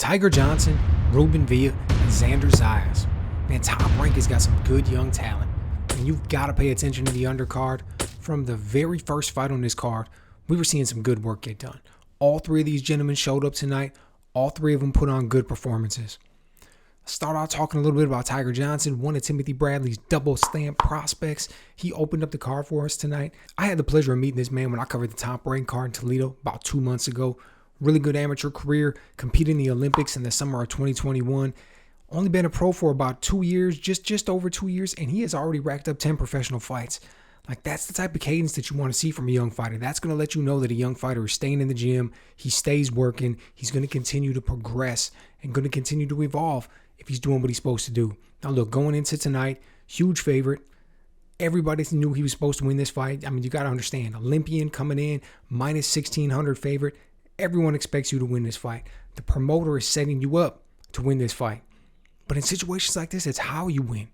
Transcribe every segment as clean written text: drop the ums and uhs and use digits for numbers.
Tiger Johnson, Ruben Villa, and Xander Zayas. Man, Top Rank has got some good young talent, and you've got to pay attention to the undercard. From the very first fight on this card, we were seeing some good work get done. All three of these gentlemen showed up tonight. All three of them put on good performances. Let's start out talking a little bit about Tiger Johnson, one of Timothy Bradley's double stamp prospects. He opened up the card for us tonight. I had the pleasure of meeting this man when I covered the Top Rank card in Toledo about 2 months ago. Really good amateur career, competed in the Olympics in the summer of 2021. Only been a pro for about 2 years, just over 2 years, and he has already racked up 10 professional fights. Like, that's the type of cadence that you want to see from a young fighter. That's going to let you know that a young fighter is staying in the gym. He stays working. He's going to continue to progress and going to continue to evolve if he's doing what he's supposed to do. Now, look, going into tonight, huge favorite. Everybody knew he was supposed to win this fight. I mean, you got to understand, Olympian coming in, minus 1,600 favorite. Everyone expects you to win this fight. The promoter is setting you up to win this fight. But in situations like this, it's how you win.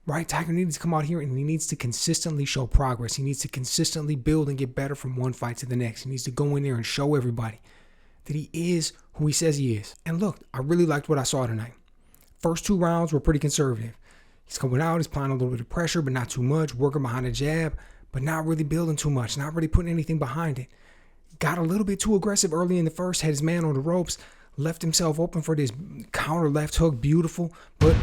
Right? Tiger needs to come out here and he needs to consistently show progress. He needs to consistently build and get better from one fight to the next. He needs to go in there and show everybody that he is who he says he is. And look, I really liked what I saw tonight. First 2 rounds were pretty conservative. He's coming out, he's applying a little bit of pressure, but not too much, working behind the jab, but not really building too much, not really putting anything behind it. Got a little bit too aggressive early in the first, had his man on the ropes, left himself open for this counter left hook, beautiful. But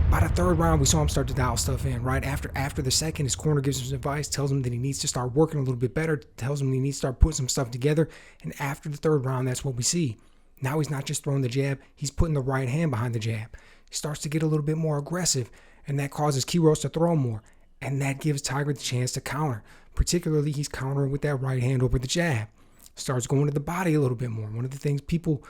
by the 3rd round, we saw him start to dial stuff in, right? After the second, his corner gives him some advice, tells him that he needs to start working a little bit better, tells him he needs to start putting some stuff together. And after the 3rd round, that's what we see. Now he's not just throwing the jab, he's putting the right hand behind the jab. He starts to get a little bit more aggressive, and that causes Quiros to throw more. And that gives Tiger the chance to counter. Particularly, he's countering with that right hand over the jab. Starts going to the body a little bit more. One of the things people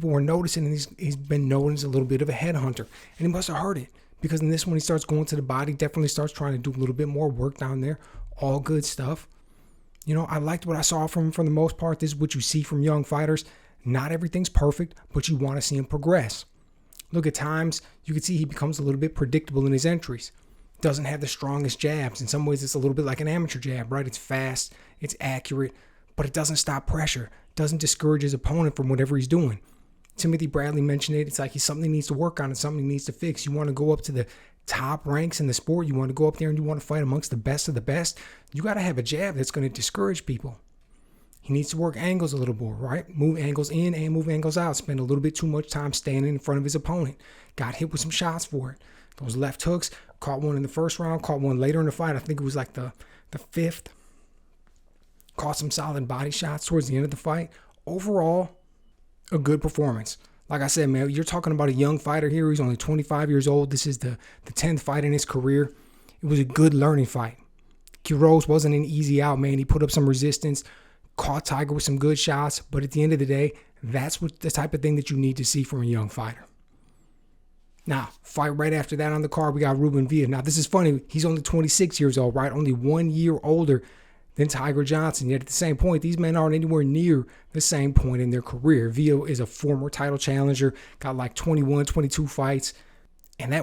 were noticing, and he's been known as a little bit of a headhunter. And he must have heard it, because in this one, he starts going to the body, definitely starts trying to do a little bit more work down there. All good stuff. You know, I liked what I saw from him for the most part. This is what you see from young fighters. Not everything's perfect, but you want to see him progress. Look, at times, you can see he becomes a little bit predictable in his entries. Doesn't have the strongest jabs. In some ways, it's a little bit like an amateur jab, right? It's fast, it's accurate, but it doesn't stop pressure. Doesn't discourage his opponent from whatever he's doing. Timothy Bradley mentioned it. It's like he's something he needs to work on and something he needs to fix. You want to go up to the top ranks in the sport. You want to go up there and you want to fight amongst the best of the best. You got to have a jab that's going to discourage people. He needs to work angles a little more, right? Move angles in and move angles out. Spend a little bit too much time standing in front of his opponent. Got hit with some shots for it. Those left hooks, caught one in the 1st round, caught one later in the fight. I think it was like the 5th. Caught some solid body shots towards the end of the fight. Overall, a good performance. Like I said, man, you're talking about a young fighter here. He's only 25 years old. This is the 10th fight in his career. It was a good learning fight. Quiros wasn't an easy out, man. He put up some resistance, caught Tiger with some good shots, but at the end of the day, that's what the type of thing that you need to see from a young fighter. Now, fight right after that on the card, we got Ruben Villa. Now, this is funny. He's only 26 years old, right? Only 1 year older than Tiger Johnson. Yet at the same point, these men aren't anywhere near the same point in their career. Villa is a former title challenger, got like 21, 22 fights. And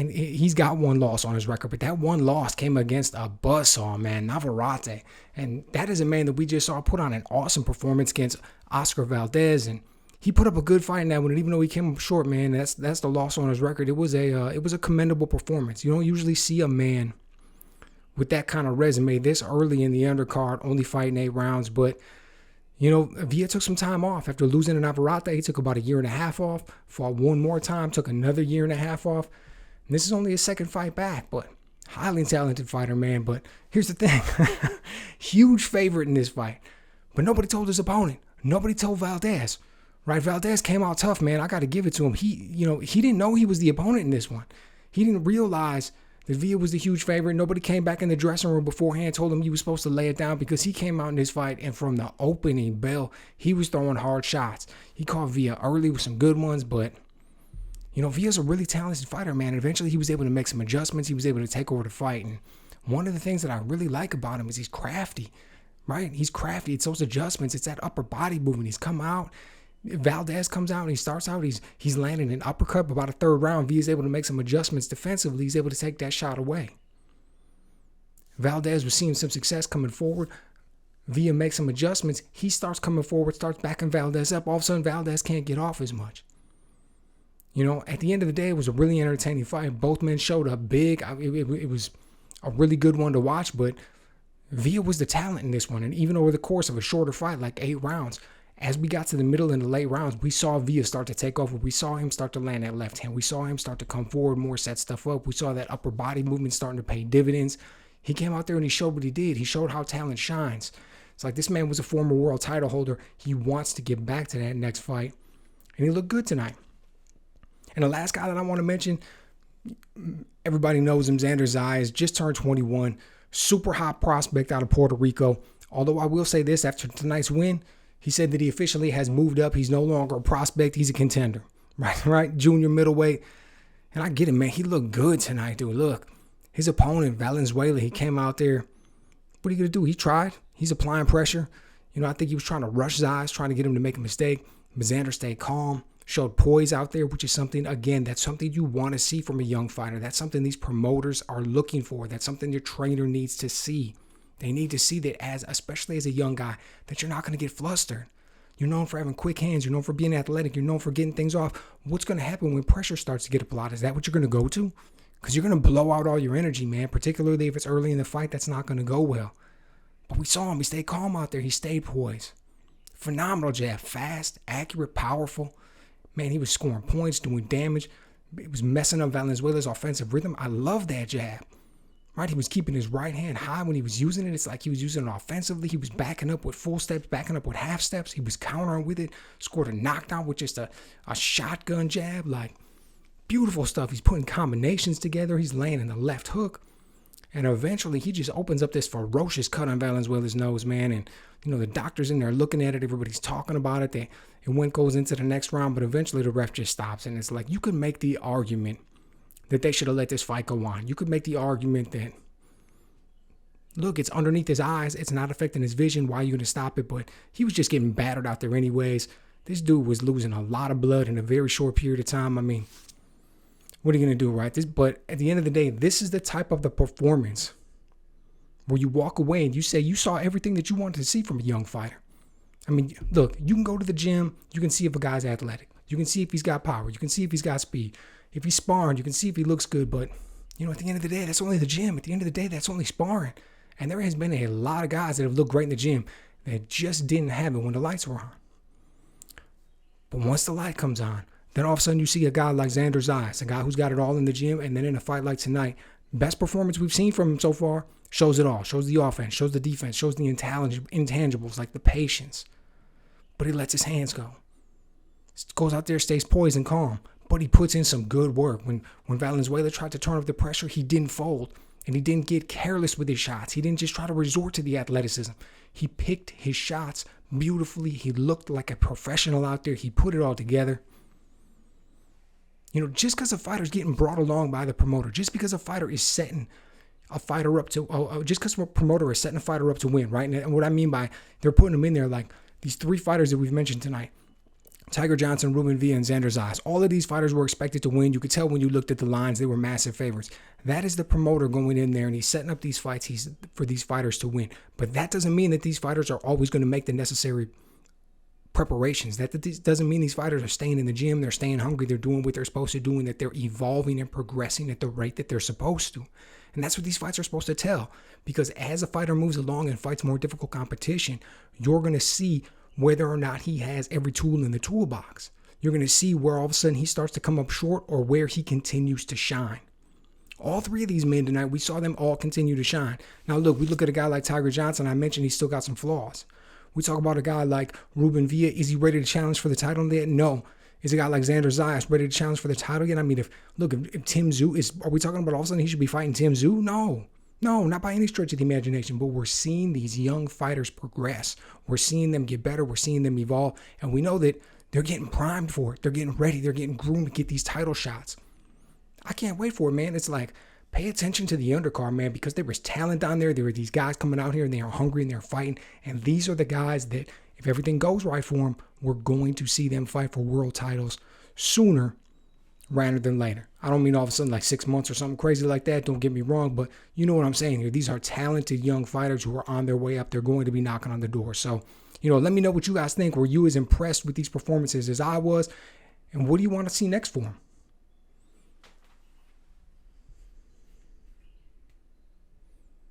he's got 1 loss on his record, but that 1 loss came against a buzzsaw, man, Navarrete. And that is a man that we just saw put on an awesome performance against Oscar Valdez. And he put up a good fight in that one. And even though he came up short, man, that's the loss on his record. It was a commendable performance. You don't usually see a man with that kind of resume this early in the undercard, only fighting 8 rounds. But, you know, Villa took some time off. After losing to Navarrete, he took about 1.5 years off, fought 1 more time, took another 1.5 years off. And this is only his 2nd fight back, but highly talented fighter, man. But here's the thing. Huge favorite in this fight. But nobody told his opponent. Nobody told Valdez. Right? Valdez came out tough, man. I got to give it to him. He didn't know he was the opponent in this one. He didn't realize that Villa was the huge favorite. Nobody came back in the dressing room beforehand, told him he was supposed to lay it down, because he came out in this fight, and from the opening bell, he was throwing hard shots. He caught Villa early with some good ones, but, you know, Villa's a really talented fighter, man. And eventually he was able to make some adjustments. He was able to take over the fight. And one of the things that I really like about him is he's crafty, right? He's crafty. It's those adjustments. It's that upper body movement. He's come out. Valdez comes out and he starts out, he's landing an uppercut, but by the 3rd round, Villa's able to make some adjustments defensively. He's able to take that shot away. Valdez was seeing some success coming forward. Villa makes some adjustments. He starts coming forward, starts backing Valdez up. All of a sudden, Valdez can't get off as much. At the end of the day, it was a really entertaining fight. Both men showed up big. It was a really good one to watch, but Villa was the talent in this one. And even over the course of a shorter fight, like 8 rounds, as we got to the middle and the late rounds, we saw Villa start to take over. We saw him start to land that left hand. We saw him start to come forward more, set stuff up. We saw that upper body movement starting to pay dividends. He came out there and he showed what he did. He showed how talent shines. It's like this man was a former world title holder. He wants to get back to that next fight. And he looked good tonight. And the last guy that I want to mention, everybody knows him, Xander Zayas, just turned 21. Super hot prospect out of Puerto Rico. Although I will say this, after tonight's win, he said that he officially has moved up. He's no longer a prospect. He's a contender. Right? Junior middleweight. And I get it, man. He looked good tonight, dude. Look, his opponent, Valenzuela, he came out there. What are you going to do? He tried. He's applying pressure. I think he was trying to rush Zayas, trying to get him to make a mistake. But Xander stayed calm, showed poise out there, which is something, again, that's something you want to see from a young fighter. That's something these promoters are looking for. That's something your trainer needs to see. They need to see that, especially as a young guy, that you're not going to get flustered. You're known for having quick hands. You're known for being athletic. You're known for getting things off. What's going to happen when pressure starts to get applied? Is that what you're going to go to? Because you're going to blow out all your energy, man, particularly if it's early in the fight. That's not going to go well. But we saw him. He stayed calm out there. He stayed poised. Phenomenal jab. Fast, accurate, powerful. Man, he was scoring points, doing damage. It was messing up Valenzuela's offensive rhythm. I love that jab. Right? He was keeping his right hand high when he was using it. It's like he was using it offensively. He was backing up with full steps, backing up with half steps. He was countering with it. Scored a knockdown with just a shotgun jab. Like, beautiful stuff. He's putting combinations together. He's laying in the left hook. And eventually, he just opens up this ferocious cut on Valenzuela's nose, man. And, the doctor's in there looking at it. Everybody's talking about it. It goes into the next round, but eventually the ref just stops. And it's like, you could make the argument that they should have let this fight go on. You could make the argument that, look, it's underneath his eyes. It's not affecting his vision. Why are you going to stop it? But he was just getting battered out there anyways. This dude was losing a lot of blood in a very short period of time. I mean, what are you going to do, right? But at the end of the day, this is the type of the performance where you walk away and you say you saw everything that you wanted to see from a young fighter. I mean, look, you can go to the gym. You can see if a guy's athletic. You can see if he's got power. You can see if he's got speed. If he's sparring, you can see if he looks good. But, at the end of the day, that's only the gym. At the end of the day, that's only sparring. And there has been a lot of guys that have looked great in the gym that just didn't have it when the lights were on. But once the light comes on, then all of a sudden you see a guy like Xander Zayas, a guy who's got it all in the gym, and then in a fight like tonight, best performance we've seen from him so far, shows it all, shows the offense, shows the defense, shows the intangibles like the patience. But he lets his hands go. Goes out there, stays poised and calm, but he puts in some good work. When Valenzuela tried to turn up the pressure, he didn't fold, and he didn't get careless with his shots. He didn't just try to resort to the athleticism. He picked his shots beautifully. He looked like a professional out there. He put it all together. Just because a fighter's getting brought along by the promoter, just because a fighter is setting a fighter up to, just because a promoter is setting a fighter up to win, right? And what I mean by they're putting them in there, like these 3 fighters that we've mentioned tonight, Tiger Johnson, Ruben Villa, and Xander Zayas, all of these fighters were expected to win. You could tell when you looked at the lines, they were massive favorites. That is the promoter going in there, and he's setting up these fights for these fighters to win. But that doesn't mean that these fighters are always going to make the necessary preparations. That doesn't mean these fighters are staying in the gym, they're staying hungry, they're doing what they're supposed to do, and that they're evolving and progressing at the rate that they're supposed to. And that's what these fights are supposed to tell. Because as a fighter moves along and fights more difficult competition, you're going to see whether or not he has every tool in the toolbox. You're going to see where all of a sudden he starts to come up short or where he continues to shine. All 3 of these men tonight, we saw them all continue to shine. Now look, we look at a guy like Tiger Johnson. I mentioned he's still got some flaws. We talk about a guy like Ruben Villa. Is he ready to challenge for the title yet? No. Is a guy like Xander Zayas ready to challenge for the title yet? I mean, if Tim Tszyu are we talking about all of a sudden he should be fighting Tim Tszyu? No, not by any stretch of the imagination. But we're seeing these young fighters progress. We're seeing them get better. We're seeing them evolve. And we know that they're getting primed for it. They're getting ready. They're getting groomed to get these title shots. I can't wait for it, man. It's like, pay attention to the undercard, man, because there was talent down there. There were these guys coming out here, and they are hungry, and they're fighting. And these are the guys that, if everything goes right for them, we're going to see them fight for world titles sooner rather than later. I don't mean all of a sudden like 6 months or something crazy like that. Don't get me wrong, but you know what I'm saying here. These are talented young fighters who are on their way up. They're going to be knocking on the door. So, let me know what you guys think. Were you as impressed with these performances as I was? And what do you want to see next for them?